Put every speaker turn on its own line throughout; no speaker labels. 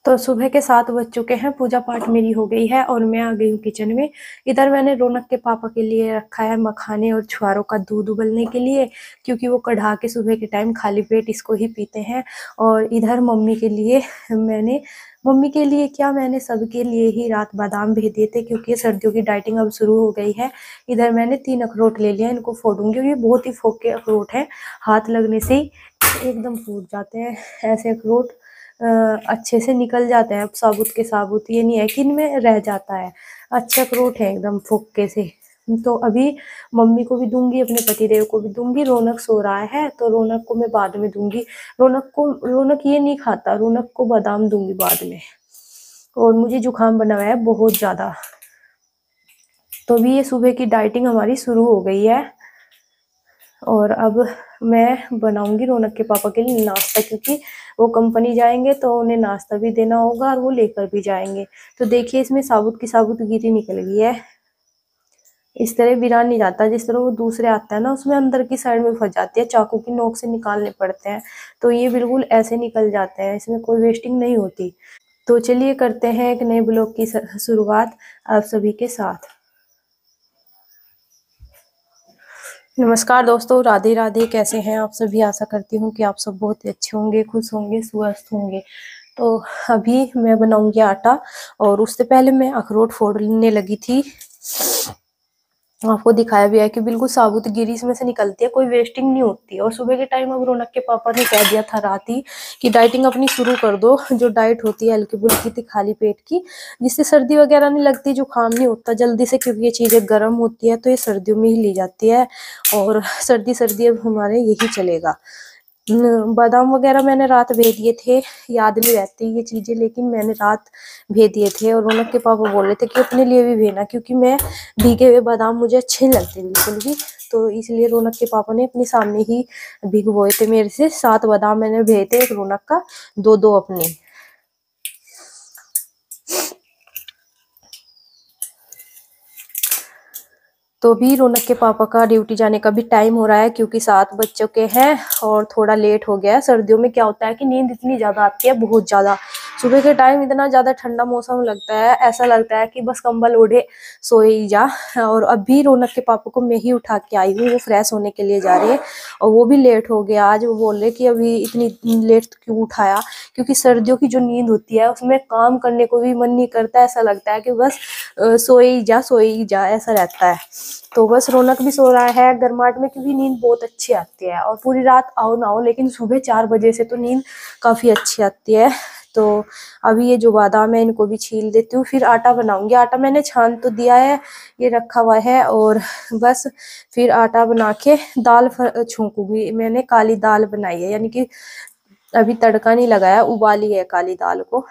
तो सुबह के 7 बज चुके हैं, पूजा पाठ मेरी हो गई है और मैं आ गई हूँ किचन में। इधर मैंने रौनक के पापा के लिए रखा है मखाने और छुआरों का दूध उबलने के लिए, क्योंकि वो कढ़ा के सुबह के टाइम खाली पेट इसको ही पीते हैं। और इधर मम्मी के लिए मैंने सबके लिए ही रात बादाम भेज दिए थे, क्योंकि सर्दियों की डाइटिंग अब शुरू हो गई है। इधर मैंने 3 अखरोट ले लिया, इनको फोड़ूंगी। ये बहुत ही फोके अखरोट हैं, हाथ लगने से ही एकदम फूट जाते हैं। ऐसे अखरोट अच्छे से निकल जाते हैं, साबुत के साबुत, ये नहीं है कि इनमें रह जाता है। अच्छे अखरोट है एकदम फुक्के से। तो अभी मम्मी को भी दूंगी, अपने पतिदेव को भी दूंगी। रौनक सो रहा है तो रौनक को मैं बाद में दूंगी। रौनक ये नहीं खाता, रौनक को बादाम दूंगी बाद में। और मुझे जुकाम बना हुआ है बहुत ज्यादा। तो अभी ये सुबह की डाइटिंग हमारी शुरू हो गई है। और अब मैं बनाऊंगी रौनक के पापा के लिए नाश्ता, क्योंकि वो कंपनी जाएंगे तो उन्हें नाश्ता भी देना होगा और वो लेकर भी जाएंगे। तो देखिए इसमें साबुत की साबुत गिरी निकल गई है। इस तरह बिना नहीं जाता, जिस तरह वो दूसरे आता है ना, उसमें अंदर की साइड में फंस जाती है, चाकू की नोक से निकालने पड़ते हैं। तो ये बिल्कुल ऐसे निकल जाते हैं, इसमें कोई वेस्टिंग नहीं होती। तो चलिए करते हैं एक नए ब्लॉग की शुरुआत आप सभी के साथ। नमस्कार दोस्तों, राधे राधे। कैसे हैं आप सभी? आशा करती हूँ कि आप सब बहुत ही अच्छे होंगे, खुश होंगे, स्वस्थ होंगे। तो अभी मैं बनाऊंगी आटा, और उससे पहले मैं अखरोट फोड़ने लगी थी। आपको दिखाया भी है कि बिल्कुल साबुत गिरी इसमें से निकलती है, कोई वेस्टिंग नहीं होती। और सुबह के टाइम अब रौनक के पापा ने कह दिया था रात ही कि डाइटिंग अपनी शुरू कर दो। जो डाइट होती है हल्की फुल्की थी, खाली पेट की, जिससे सर्दी वगैरह नहीं लगती, जुकाम नहीं होता जल्दी से, क्योंकि ये चीजें गर्म होती है तो ये सर्दियों में ही ली जाती है। और सर्दी अब हमारे यही चलेगा। बादाम वगैरह मैंने रात भेज दिए थे, याद नहीं रहती ये चीजें, लेकिन मैंने रात भेज दिए थे। और रौनक के पापा बोल रहे थे कि अपने लिए भी भेजना, क्योंकि मैं भीगे हुए बादाम मुझे अच्छे नहीं लगते बिल्कुल भी। तो इसलिए रौनक के पापा ने अपने सामने ही भिगोए थे मेरे से। 7 बादाम मैंने भेजे थे, एक रौनक का, 2 अपने। तो भी रौनक के पापा का ड्यूटी जाने का भी टाइम हो रहा है, क्योंकि 7 बज चुके हैं और थोड़ा लेट हो गया है। सर्दियों में क्या होता है कि नींद इतनी ज्यादा आती है, बहुत ज्यादा। सुबह के टाइम इतना ज्यादा ठंडा मौसम लगता है, ऐसा लगता है कि बस कंबल ओढ़े सोए ही जा। और अभी रौनक के पापा को मैं ही उठा के आई हूँ, वो फ्रेश होने के लिए जा रहे हैं। और वो भी लेट हो गया आज। वो बोल रहे कि अभी इतनी लेट क्यों उठाया, क्योंकि सर्दियों की जो नींद होती है उसमें काम करने को भी मन नहीं करता, ऐसा लगता है कि बस सोए ही जा, ऐसा रहता है। तो बस रौनक भी सो रहा है गर्माहट में, क्योंकि नींद बहुत अच्छी आती है। और पूरी रात आओ ना हो, लेकिन सुबह 4 बजे से तो नींद काफी अच्छी आती है। तो अभी ये जो बादाम है इनको भी छील देती हूँ, फिर आटा बनाऊंगी। आटा मैंने छान तो दिया है, ये रखा हुआ है। और बस फिर आटा बना के दाल छौंकूंगी। मैंने काली दाल बनाई है, यानी कि अभी तड़का नहीं लगाया, उबाली है काली दाल को।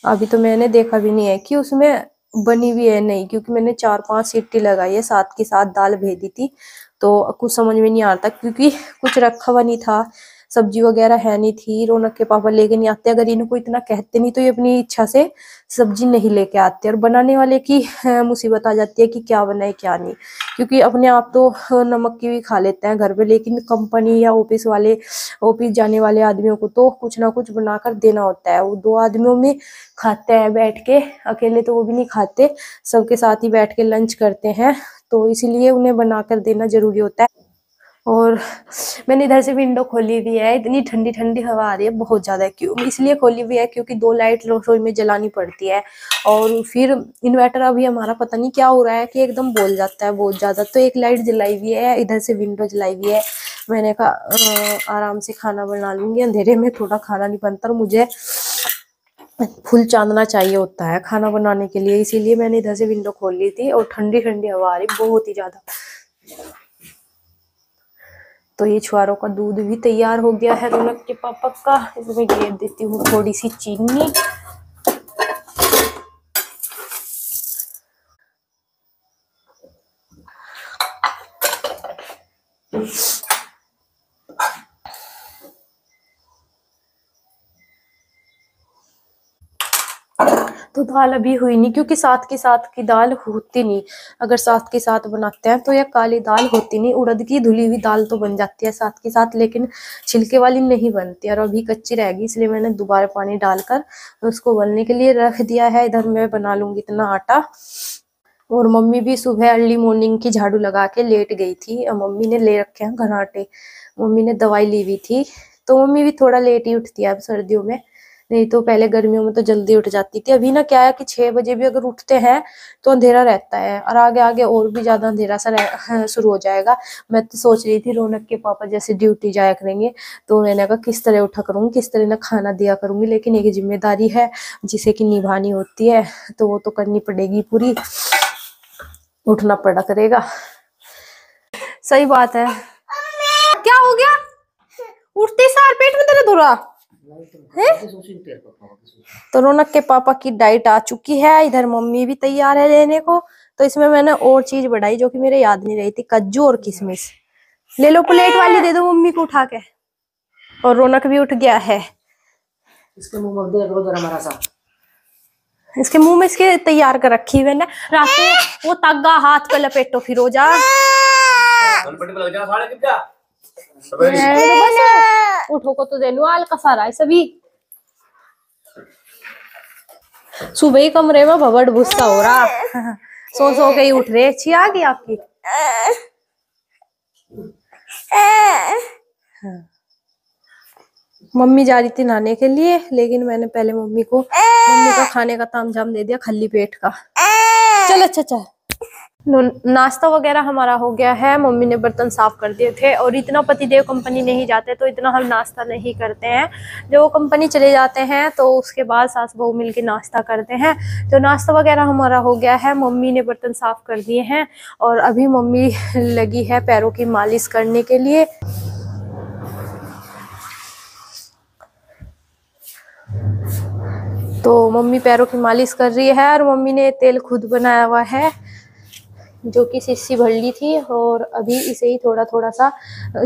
अभी तो मैंने देखा भी नहीं है कि उसमें बनी भी है नहीं, क्योंकि मैंने 4-5 सीटी लगाई है, साथ के साथ दाल भेज दी थी। तो कुछ समझ में नहीं आता, क्योंकि कुछ रखा हुआ नहीं था, सब्जी वगैरह है नहीं थी। रौनक के पापा लेके नहीं आते, अगर इनको इतना कहते नहीं तो ये अपनी इच्छा से सब्जी नहीं लेके आते। और बनाने वाले की मुसीबत आ जाती है कि क्या बनाए क्या नहीं, क्योंकि अपने आप तो नमक की भी खा लेते हैं घर पे, लेकिन कंपनी या ऑफिस जाने वाले आदमियों को तो कुछ ना कुछ बनाकर देना होता है। वो 2 आदमियों में खाते हैं बैठ के, अकेले तो वो भी नहीं खाते, सबके साथ ही बैठ के लंच करते हैं। तो इसीलिए उन्हें बनाकर देना जरूरी होता है। और मैंने इधर से विंडो खोली हुई है, इतनी ठंडी ठंडी हवा आ रही है बहुत ज्यादा। क्यों इसलिए खोली हुई है, क्योंकि 2 लाइट रसोई में जलानी पड़ती है। और फिर इन्वर्टर अभी हमारा पता नहीं क्या हो रहा है कि एकदम बोल जाता है बहुत ज्यादा। तो एक लाइट जलाई हुई है, इधर से विंडो जलाई हुई है। मैंने कहा आराम से खाना बना लूंगी, अंधेरे में थोड़ा खाना नहीं बनता, और मुझे फुल चांदना चाहिए होता है खाना बनाने के लिए। इसीलिए मैंने इधर से विंडो खोल ली थी, और ठंडी ठंडी हवा आ रही बहुत ही ज्यादा। तो ये छुआरों का दूध भी तैयार हो गया है रौनक के पापा का। इसमें घेर देती हूँ थोड़ी सी चीनी। तो दाल अभी हुई नहीं, क्योंकि साथ के साथ की दाल होती नहीं। अगर साथ के साथ बनाते हैं तो यह काली दाल होती नहीं। उड़द की धुली हुई दाल तो बन जाती है साथ के साथ, लेकिन छिलके वाली नहीं बनती। और अभी कच्ची रहेगी, इसलिए मैंने दोबारा पानी डालकर उसको उबलने के लिए रख दिया है। इधर मैं बना लूंगी इतना आटा। और मम्मी भी सुबह अर्ली मॉर्निंग की झाड़ू लगा के लेट गई थी। और मम्मी ने ले रखे हैं घराटे, मम्मी ने दवाई ली हुई थी, तो मम्मी भी थोड़ा लेट ही उठती है अब सर्दियों में। नहीं तो पहले गर्मियों में तो जल्दी उठ जाती थी। अभी ना क्या है कि 6 बजे भी अगर उठते हैं तो अंधेरा रहता है, और आगे आगे और भी ज्यादा अंधेरा सा शुरू हो जाएगा। मैं तो सोच रही थी रौनक के पापा जैसे ड्यूटी जाया करेंगे, तो मैंने कहा किस तरह उठा करूंगी, किस तरह ना खाना दिया करूंगी। लेकिन एक जिम्मेदारी है जिसे कि निभानी होती है, तो वो तो करनी पड़ेगी पूरी, उठना पड़ा करेगा। सही बात है। क्या हो गया? उठते सार पेट में दर्द हो रहा है? तो रौनक के पापा की डाइट आ चुकी है, इधर मम्मी भी तैयार है लेने को। तो इसमें मैंने और चीज बढ़ाई जो कि मेरे याद नहीं रही थी, काजू और किशमिश। ले लो, प्लेट वाली दे दो मम्मी को उठा के। और रौनक भी उठ गया है।
इसके मुंह में दे दो जरा हमारा सा।
इसके मुंह में इसके तैयार कर रखी मैंने रात में। वो तग्गा हाथ का लपेटो फिर हो जा। उठो को तो देनु आल का सारा है सभी। सुबह ही कमरे में भवड़ भुस्सा हो रहा, सो सो के ही उठ रहे। अच्छी आ गई आपकी। मम्मी जा रही थी नहाने के लिए, लेकिन मैंने पहले मम्मी का खाने का तामझाम दे दिया खाली पेट का। चल अच्छा चल। नाश्ता वगैरह हमारा हो गया है। मम्मी ने बर्तन साफ कर दिए थे। और इतना पतिदेव कंपनी नहीं जाते तो इतना हम नाश्ता नहीं करते हैं। जब वो कंपनी चले जाते हैं तो उसके बाद सास बहू मिलके नाश्ता करते हैं। तो नाश्ता वगैरह हमारा हो गया है। मम्मी ने बर्तन साफ कर दिए हैं और अभी मम्मी लगी है पैरों की मालिश करने के लिए। तो मम्मी पैरों की मालिश कर रही है। और मम्मी ने तेल खुद बनाया हुआ है जो कि शीशी भर ली थी, और अभी इसे ही थोड़ा थोड़ा सा,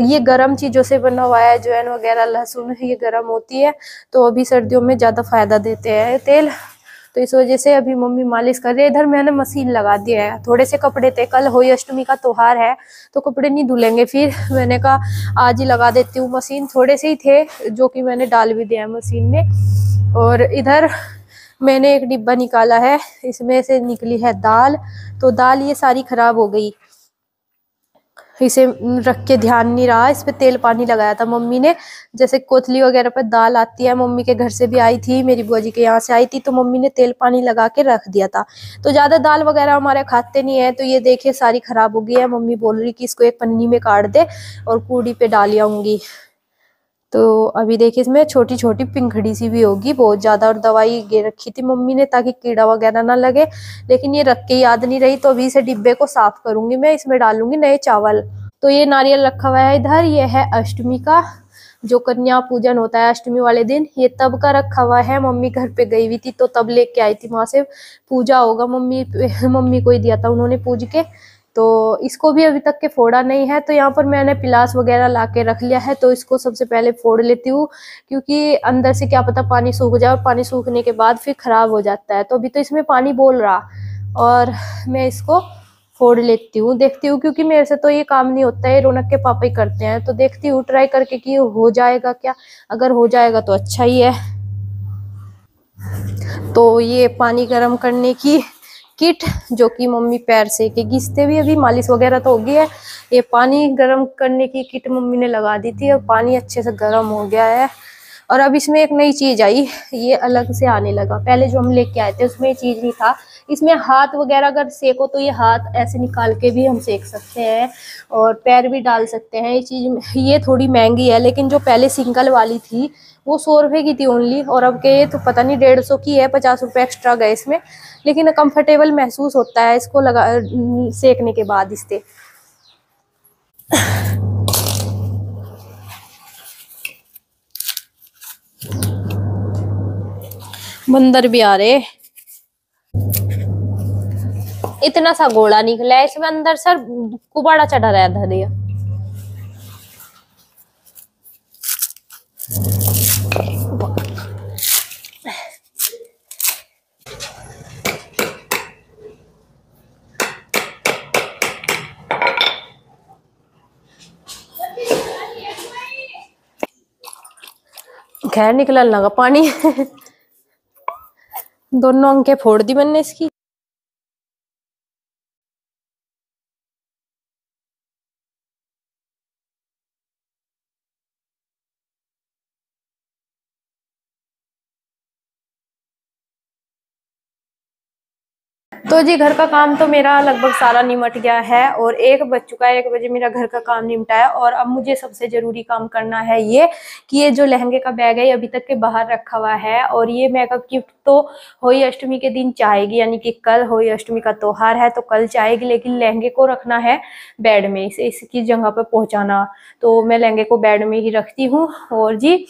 ये गरम चीजों से बना हुआ है, अजवाइन वगैरह लहसुन, ये गरम होती है तो अभी सर्दियों में ज्यादा फायदा देते हैं तेल। तो इस वजह से अभी मम्मी मालिश कर रही है। इधर मैंने मशीन लगा दिया है। थोड़े से कपड़े थे, कल होली अष्टमी का त्योहार है तो कपड़े नहीं धुलेंगे, फिर मैंने कहा आज ही लगा देती हूँ मशीन। थोड़े से ही थे जो कि मैंने डाल भी दिया मशीन में। और इधर मैंने एक डिब्बा निकाला है, इसमें से निकली है दाल। तो दाल ये सारी खराब हो गई, इसे रख के ध्यान नहीं रहा। इस पे तेल पानी लगाया था मम्मी ने। जैसे कोतली वगैरह पे दाल आती है, मम्मी के घर से भी आई थी, मेरी बुआ जी के यहाँ से आई थी, तो मम्मी ने तेल पानी लगा के रख दिया था। तो ज्यादा दाल वगैरह हमारे खाते नहीं है। तो ये देखिए सारी खराब हो गई है। मम्मी बोल रही कि इसको एक पन्नी में काट दे और कूड़ी पे डाल आऊंगी। तो अभी देखिए इसमें छोटी छोटी पिंखड़ी सी भी होगी बहुत ज्यादा। और दवाई गे रखी थी मम्मी ने ताकि कीड़ा वगैरह ना लगे, लेकिन ये रख के याद नहीं रही। तो अभी इसे डिब्बे को साफ करूंगी मैं, इसमें डालूंगी नए चावल। तो ये नारियल रखा हुआ है इधर, ये है अष्टमी का जो कन्या पूजन होता है अष्टमी वाले दिन, ये तब का रखा हुआ है। मम्मी घर पे गई हुई थी तो तब लेके आई थी वहां से। पूजा होगा, मम्मी को ही दिया था उन्होंने पूज के। तो इसको भी अभी तक के फोड़ा नहीं है। तो यहाँ पर मैंने पिलास वगैरह ला के रख लिया है। तो इसको सबसे पहले फोड़ लेती हूँ, क्योंकि अंदर से क्या पता पानी सूख जाए, और पानी सूखने के बाद फिर खराब हो जाता है। तो अभी तो इसमें पानी बोल रहा, और मैं इसको फोड़ लेती हूँ, देखती हूँ, क्योंकि मेरे से तो ये काम नहीं होता है, रौनक के पापा ही करते हैं। तो देखती हूँ ट्राई करके कि हो जाएगा क्या। अगर हो जाएगा तो अच्छा ही है। तो ये पानी गर्म करने की किट जो कि मम्मी पैर से के घिसते भी, अभी मालिश वगैरह तो हो गई है। ये पानी गर्म करने की किट मम्मी ने लगा दी थी और पानी अच्छे से गर्म हो गया है। और अब इसमें एक नई चीज आई, ये अलग से आने लगा। पहले जो हम लेके आए थे उसमें ये चीज नहीं था। इसमें हाथ वगैरह अगर सेको तो ये हाथ ऐसे निकाल के भी हम सेक सकते हैं, और पैर भी डाल सकते हैं। ये चीज ये थोड़ी महंगी है, लेकिन जो पहले सिंगल वाली थी वो 100 रुपए की थी ओनली, और अब के ये तो पता नहीं 150 की है, 50 रुपए एक्स्ट्रा गए इसमें। लेकिन कंफर्टेबल महसूस होता है इसको लगा सेकने के बाद इससे। बंदर भी आ रहे। इतना सा गोला निकला है इसमें, अंदर सर कुबाड़ा चढ़ा रहा है धरिया। खैर निकलने लगा पानी। दोनों अंकें फोड़ दी मैंने इसकी। तो जी घर का काम तो मेरा लगभग सारा निमट गया है और 1 बज चुका है। 1 बजे मेरा घर का काम निपटा है और अब मुझे सबसे जरूरी काम करना है ये कि ये जो लहंगे का बैग है ये अभी तक के बाहर रखा हुआ है और ये मेकअप किट तो होली अष्टमी के दिन चाहेगी, यानी कि कल होली अष्टमी का त्योहार है तो कल चाहेगी, लेकिन लहंगे को रखना है बेड में, इसे इसकी जगह पर पहुंचाना। तो मैं लहंगे को बेड में ही रखती हूँ। और जी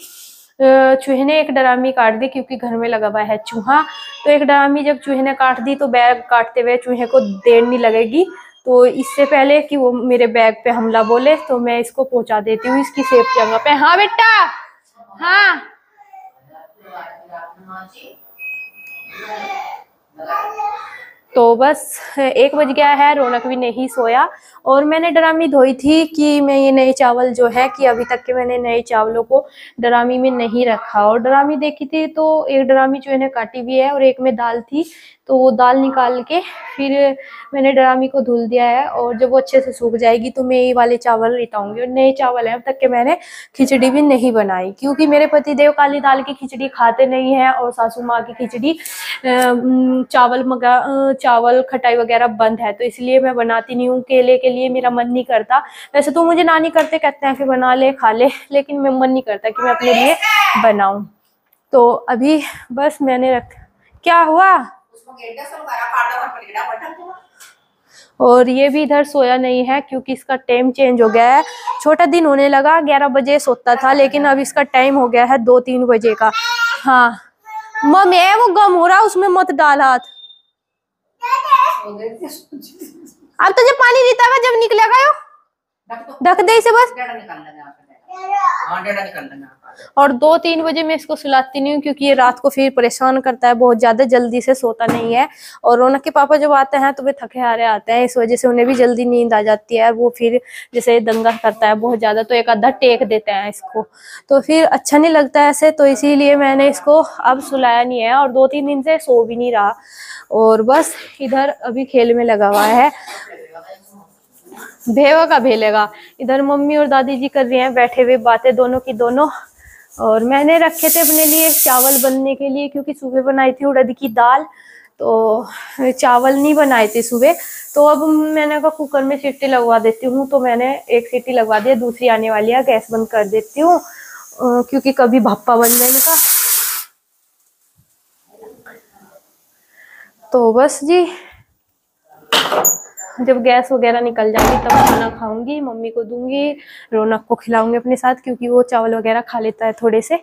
चूहे ने एक डरामी काट दी क्योंकि घर में लगा हुआ है चूहा। तो एक डरामी जब चूहे ने काट दी तो बैग काटते हुए चूहे को देर नहीं लगेगी। तो इससे पहले कि वो मेरे बैग पे हमला बोले तो मैं इसको पहुंचा देती हूँ इसकी सेफ जगह पे। हाँ बेटा, हाँ तो बस 1 बज गया है, रौनक भी नहीं सोया और मैंने डरामी धोई थी कि मैं ये नए चावल जो है कि अभी तक के मैंने नए चावलों को डरामी में नहीं रखा। और डरामी देखी थी तो एक डरामी जो है काटी भी है और एक में दाल थी, तो वो दाल निकाल के फिर मैंने डरामी को धुल दिया है और जब वो अच्छे से सूख जाएगी तो मैं ये वाले चावल रिटाऊंगी। और नए चावल हैं, अब तक के मैंने खिचड़ी भी नहीं बनाई क्योंकि मेरे पति देव काली दाल की खिचड़ी खाते नहीं हैं और सासू माँ की खिचड़ी चावल खटाई वगैरह बंद है, तो इसलिए मैं बनाती नहीं हूँ। केले के लिए मेरा मन नहीं करता, वैसे तो मुझे नानी करते कहते हैं कि बना ले खा ले, लेकिन मैं मन नहीं करता कि मैं अपने लिए बनाऊं। तो अभी बस मैंने क्या हुआ और ये भी इधर सोया नहीं है क्योंकि इसका टाइम चेंज हो गया है। छोटा दिन होने लगा, 11 बजे सोता था लेकिन अब इसका टाइम हो गया है 2-3 बजे का। हाँ मम्मी वो गम हो रहा उसमें मत डाल हाथ। अब तो जब पानी रीता हुआ जब निकलेगा ढक दे इसे बस। और 2-3 बजे मैं इसको सुलाती नहीं हूँ क्योंकि ये रात को फिर परेशान करता है बहुत ज्यादा, जल्दी से सोता नहीं है। और रौनक के पापा जब आते हैं तो वे थके हारे आते हैं, इस वजह से उन्हें भी जल्दी नींद आ जाती है और वो फिर जैसे दंगा करता है बहुत ज्यादा तो एक आधा टेक देते हैं इसको, तो फिर अच्छा नहीं लगता है ऐसे। तो इसीलिए मैंने इसको अब सुलाया नहीं है और 2-3 दिन से सो भी नहीं रहा और बस इधर अभी खेल में लगा हुआ है। भेवा का भेलेगा। इधर मम्मी और दादी जी कर रही हैं बैठे हुए बातें दोनों की दोनों। और मैंने रखे थे अपने लिए चावल बनने के लिए क्योंकि सुबह बनाई थी उड़द की दाल, तो चावल नहीं बनाए थे सुबह। तो अब मैंने कहा कुकर में सीटी लगवा देती हूँ, तो मैंने एक सीटी लगवा दी, दूसरी आने वाली है, गैस बंद कर देती हूँ क्योंकि कभी भापा बन जाए इनका। तो बस जी जब गैस वगैरह निकल जाएगी तब खाना खाऊंगी, मम्मी को दूंगी, रौनक को खिलाऊंगी अपने साथ क्योंकि वो चावल वगैरह खा लेता है थोड़े से,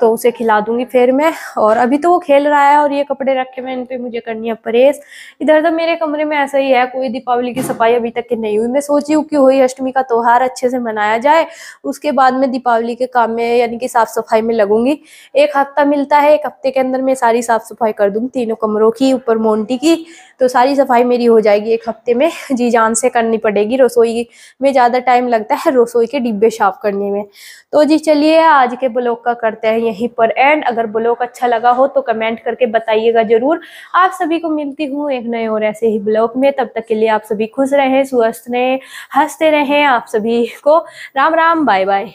तो उसे खिला दूंगी फिर मैं। और अभी तो वो खेल रहा है और ये कपड़े रखे मैं इन पे मुझे करनी है परेश। इधर तो मेरे कमरे में ऐसा ही है, कोई दीपावली की सफाई अभी तक की नहीं हुई। मैं सोची हूँ कि होली अष्टमी का त्योहार अच्छे से मनाया जाए, उसके बाद में दीपावली के काम में यानी कि साफ सफाई में लगूंगी। 1 हफ्ता मिलता है, 1 हफ्ते के अंदर मैं सारी साफ सफाई कर दूंगी, तीनों कमरों की, ऊपर मोंटी की, तो सारी सफाई मेरी हो जाएगी 1 हफ्ते में। जी जान से करनी पड़ेगी, रसोई में ज्यादा टाइम लगता है रसोई के डिब्बे साफ करने में। तो जी चलिए आज के ब्लॉग का करते हैं यहीं पर एंड। अगर ब्लॉग अच्छा लगा हो तो कमेंट करके बताइएगा जरूर। आप सभी को मिलती हूँ एक नए और ऐसे ही ब्लॉग में, तब तक के लिए आप सभी खुश रहें, स्वस्थ रहें, हंसते रहें। आप सभी को राम राम, बाय बाय।